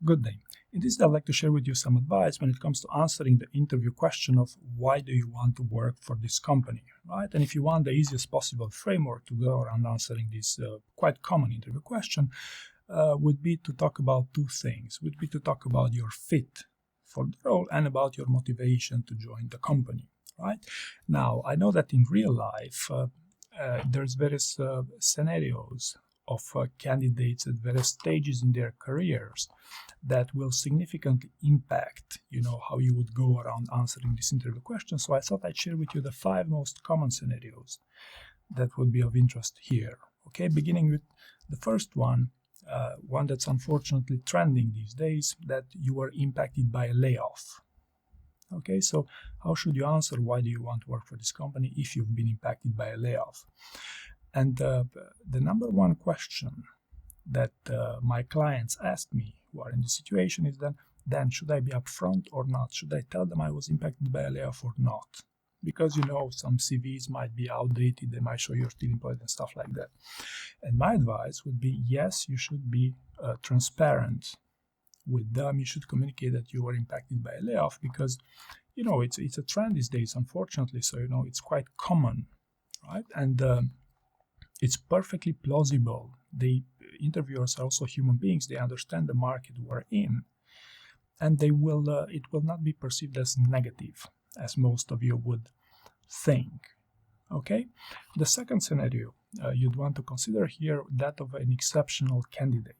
Good day. In this, I'd like to share with you some advice when it comes to answering the interview question of why do you want to work for this company, right? And if you want the easiest possible framework to go around answering this quite common interview question, would be to talk about two things. Would be to talk about your fit for the role and about your motivation to join the company, right? Now, I know that in real life, there's various scenarios of candidates at various stages in their careers that will significantly impact, how you would go around answering this interview question. So I thought I'd share with you the 5 most common scenarios that would be of interest here. Okay, beginning with the first one, one that's unfortunately trending these days, that you were impacted by a layoff. Okay, so how should you answer why do you want to work for this company if you've been impacted by a layoff? And the number one question that my clients ask me who are in the situation is then should I be upfront or not? Should I tell them I was impacted by a layoff or not? Because some CVs might be outdated, they might show you're still employed and stuff like that. And my advice would be, yes, you should be transparent with them. You should communicate that you were impacted by a layoff because, it's a trend these days, unfortunately. So, it's quite common, right? And it's perfectly plausible. The interviewers are also human beings. They understand the market we're in, and it will not be perceived as negative, as most of you would think. Okay? The second scenario you'd want to consider here, that of an exceptional candidate.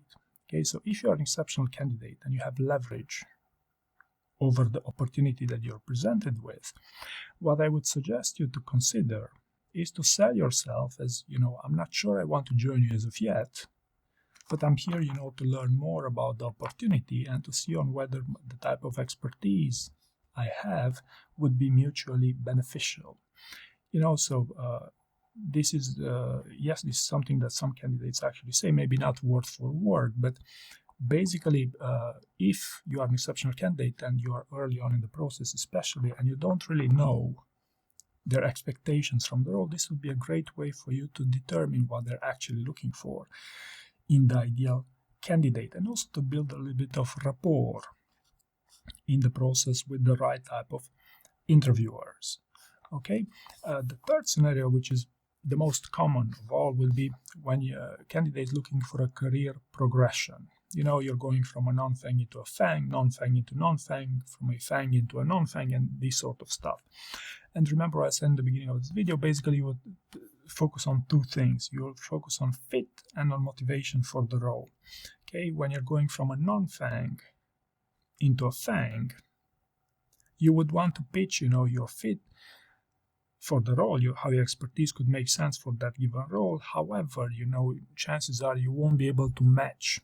Okay, so if you're an exceptional candidate and you have leverage over the opportunity that you're presented with, what I would suggest you to consider is to sell yourself as, I'm not sure I want to join you as of yet, but I'm here, to learn more about the opportunity and to see on whether the type of expertise I have would be mutually beneficial. This is, this is something that some candidates actually say, maybe not word for word, but basically, if you are an exceptional candidate and you are early on in the process especially, and you don't really know their expectations from the role, this would be a great way for you to determine what they're actually looking for in the ideal candidate, and also to build a little bit of rapport in the process with the right type of interviewers. Okay, the third scenario, which is the most common of all, will be when a candidate is looking for a career progression. You're going from a non-FANG into a FANG, non-FANG into non-FANG, from a FANG into a non-FANG, and this sort of stuff. And remember, I said in the beginning of this video, basically you would focus on two things. You'll focus on fit and on motivation for the role. Okay, when you're going from a non-FANG into a FANG, you would want to pitch, your fit for the role, how your expertise could make sense for that given role. However, chances are you won't be able to match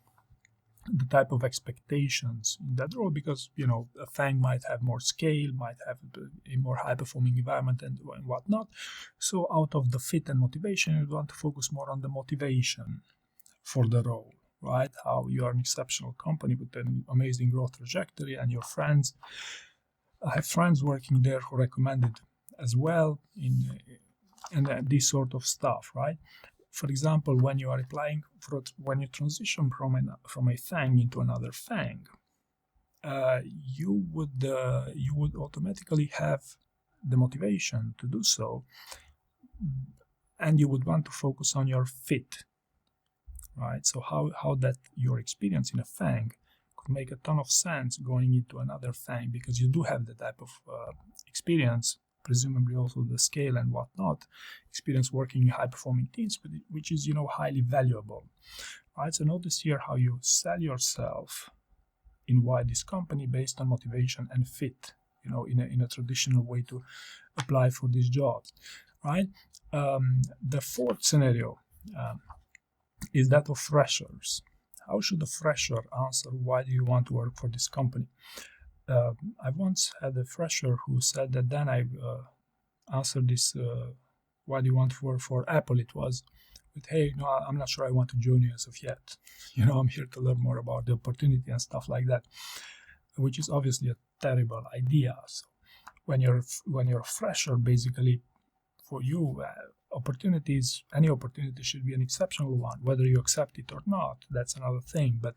the type of expectations in that role because, a FANG might have more scale, might have a more high-performing environment and whatnot. So out of the fit and motivation, you want to focus more on the motivation for the role, right? How you are an exceptional company with an amazing growth trajectory, and your friends, I have friends working there who recommended as well and this sort of stuff, right? For example, when you are applying when you transition from a FANG into another FANG, you would automatically have the motivation to do so, and you would want to focus on your fit, right? So how that your experience in a FANG could make a ton of sense going into another FANG, because you do have the type of experience, presumably also the scale and whatnot, experience working in high-performing teams, which is, highly valuable, right? So notice here how you sell yourself in why this company based on motivation and fit, in a traditional way to apply for these jobs, right? The fourth scenario is that of freshers. How should a fresher answer why do you want to work for this company? I once had a fresher who said that then I answered this, why do you want to work for Apple? It was with, hey, I'm not sure I want to join you as of yet. I'm here to learn more about the opportunity and stuff like that, which is obviously a terrible idea. So when you're a fresher, basically for you, opportunities, any opportunity should be an exceptional one. Whether you accept it or not, that's another thing. But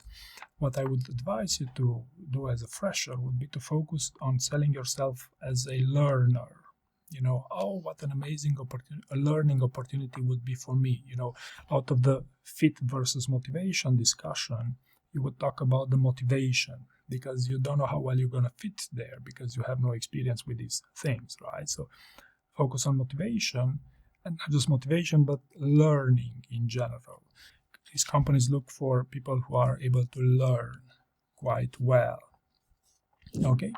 what I would advise you to do as a fresher would be to focus on selling yourself as a learner. You know, oh, what an amazing opportunity, a learning opportunity would be for me. You know, out of the fit versus motivation discussion, you would talk about the motivation, because you don't know how well you're going to fit there because you have no experience with these things, right? So focus on motivation, and not just motivation, but learning in general. These companies look for people who are able to learn quite well. Okay,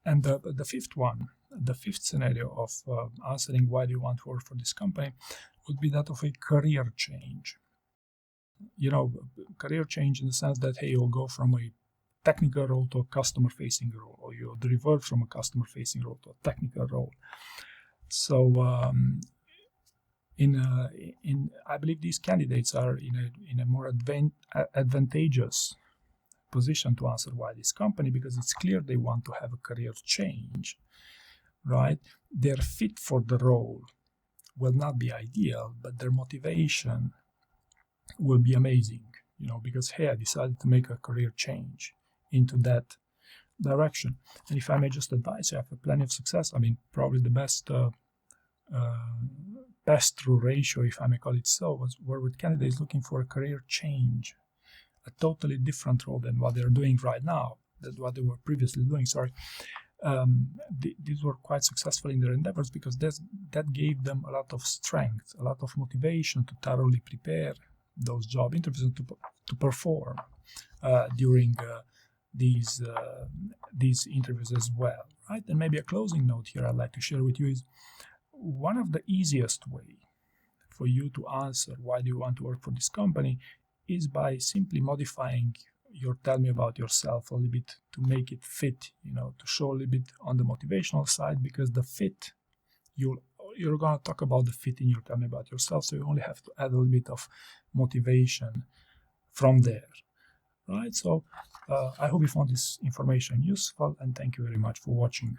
and the fifth one, the fifth scenario of answering why do you want to work for this company would be that of a career change. You know, career change in the sense that, hey, you'll go from a technical role to a customer-facing role, or you'll revert from a customer-facing role to a technical role. So, I believe these candidates are in a more advantageous position to answer why this company, because it's clear they want to have a career change, right? Their fit for the role will not be ideal, but their motivation will be amazing, you know, because, hey, I decided to make a career change into that direction. And if I may just advise you, after plenty of success, I mean, probably the best pass-through ratio, if I may call it so, were with candidates looking for a career change, a totally different role than what they're doing right now, than what they were previously doing. These were quite successful in their endeavors because that gave them a lot of strength, a lot of motivation to thoroughly prepare those job interviews and to perform during these interviews as well, right? And maybe a closing note here I'd like to share with you is one of the easiest way for you to answer why do you want to work for this company is by simply modifying your tell me about yourself a little bit to make it fit, you know, to show a little bit on the motivational side, because the fit, you're going to talk about the fit in your tell me about yourself, so you only have to add a little bit of motivation from there, right? So I hope you found this information useful, and thank you very much for watching.